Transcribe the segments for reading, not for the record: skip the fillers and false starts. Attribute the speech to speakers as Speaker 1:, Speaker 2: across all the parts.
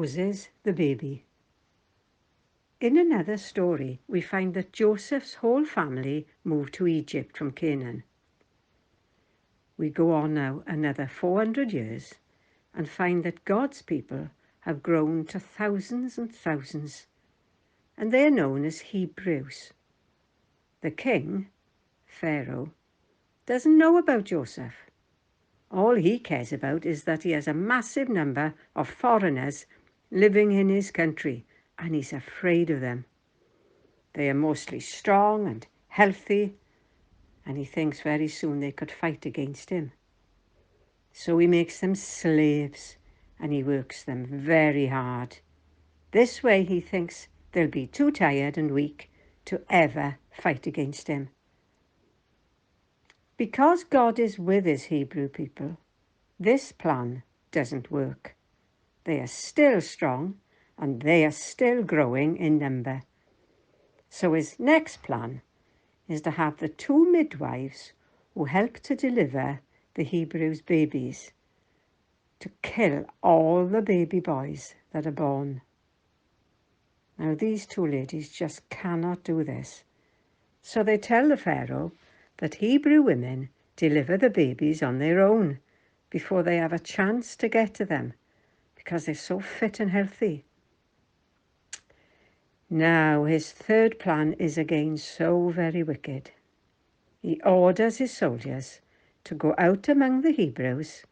Speaker 1: Moses, the baby. In another story, we find that Joseph's whole family moved to Egypt from Canaan. We go on now another 400 years and find that God's people have grown to thousands and thousands, and they are known as Hebrews. The king, Pharaoh, doesn't know about Joseph. All he cares about is that he has a massive number of foreigners living in his country, and he's afraid of them. They are mostly strong and healthy, and he thinks very soon they could fight against him. So he makes them slaves, and he works them very hard. This way he thinks they'll be too tired and weak to ever fight against him. Because God is with his Hebrew people, this plan doesn't work. They are still strong and they are still growing in number. So his next plan is to have the 2 midwives who help to deliver the Hebrews' babies to kill all the baby boys that are born. Now these 2 ladies just cannot do this. So they tell the Pharaoh that Hebrew women deliver the babies on their own before they have a chance to get to them because they're so fit and healthy. Now his third plan is again so very wicked. He orders his soldiers to go out among the Hebrews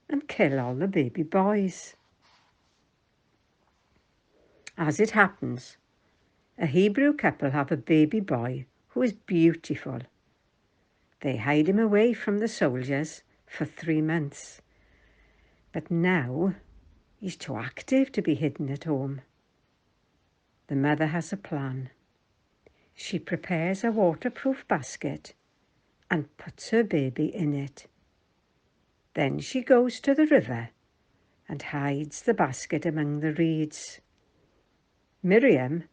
Speaker 1: and kill all the baby boys. As it happens, a Hebrew couple have a baby boy who is beautiful. They hide him away from the soldiers for 3 months. But now he's too active to be hidden at home. The mother has a plan. She prepares a waterproof basket and puts her baby in it. Then she goes to the river and hides the basket among the reeds. Miriam,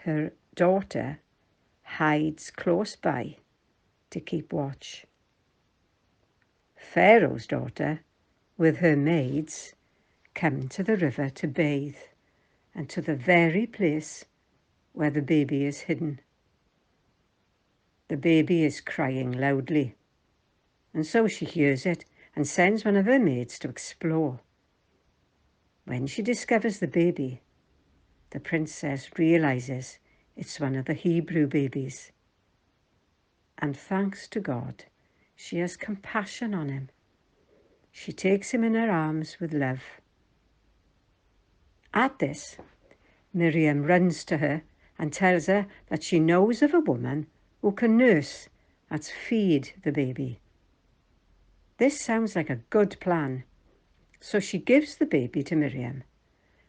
Speaker 1: her daughter, hides close by to keep watch. Pharaoh's daughter, with her maids, come to the river to bathe and to the very place where the baby is hidden. The baby is crying loudly, and so she hears it and sends one of her maids to explore. When she discovers the baby, the princess realizes it's one of the Hebrew babies. And thanks to God, she has compassion on him. She takes him in her arms with love. At this, Miriam runs to her and tells her that she knows of a woman who can nurse, that's feed the baby. This sounds like a good plan. So she gives the baby to Miriam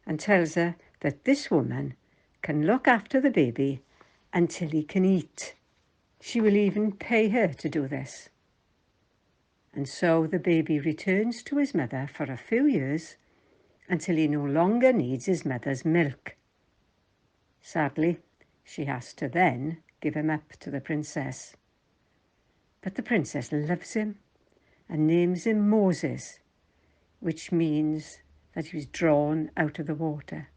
Speaker 1: and tells her that this woman can look after the baby until he can eat. She will even pay her to do this. And so the baby returns to his mother for a few years until he no longer needs his mother's milk. Sadly, she has to then give him up to the princess. But the princess loves him and names him Moses, which means that he was drawn out of the water.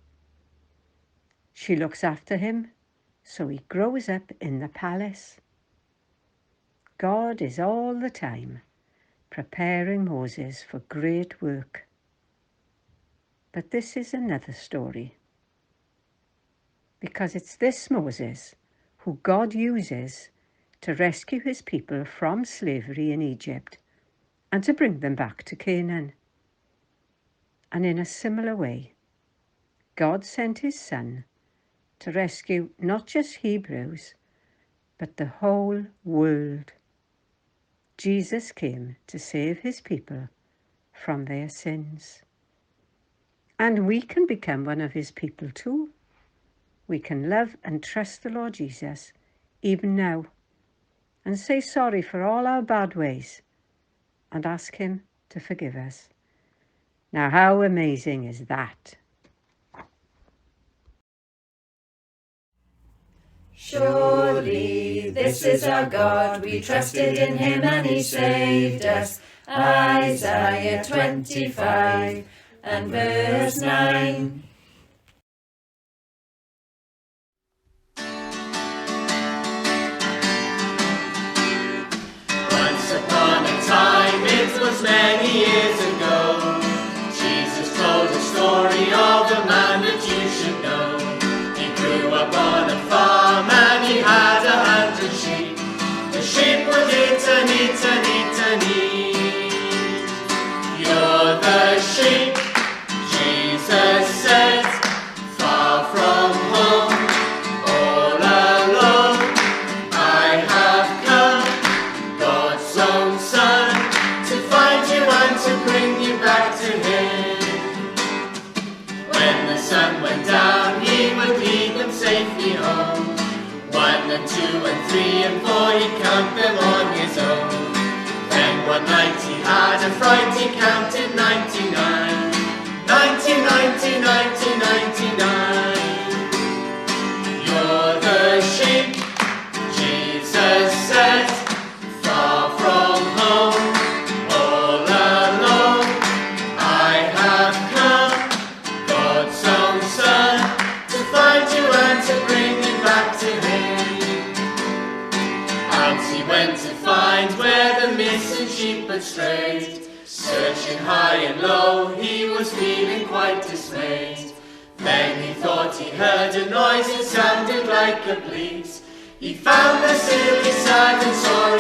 Speaker 1: She looks after him, so he grows up in the palace. God is all the time preparing Moses for great work. But this is another story, because it's this Moses who God uses to rescue his people from slavery in Egypt and to bring them back to Canaan. And in a similar way, God sent his Son to rescue not just Hebrews, but the whole world. Jesus came to save his people from their sins. And we can become one of his people too. We can love and trust the Lord Jesus even now and say sorry for all our bad ways and ask him to forgive us. Now, how amazing is that?
Speaker 2: Surely this is our God, we trusted in him and he saved us. Isaiah 25. and verse 9. Once upon a time, it was many years ago, Jesus told the story of a man that you should know. He grew up on a farm and he had 100 sheep. The sheep would eat and eat and eat and eat. You're the sheep, Jesus said, far from home, all alone. I have come, God's own Son, to find you and to bring you back to Him. When the sun went down, He would lead them safely home. 1 and 2 and 3 and 4, He'd count them on His own. Then one night He had a fright, He counted 99. 90, 90, 90, 99. You're the sheep, Jesus said, far from home, all alone. I have come, God's own Son, to find you and to bring you back to Him. Out He went to find where the missing sheep had strayed. Searching high and low, He was feeling quite dismayed. Then He thought He heard a noise, it sounded like a bleat. He found the silly, sad and sorry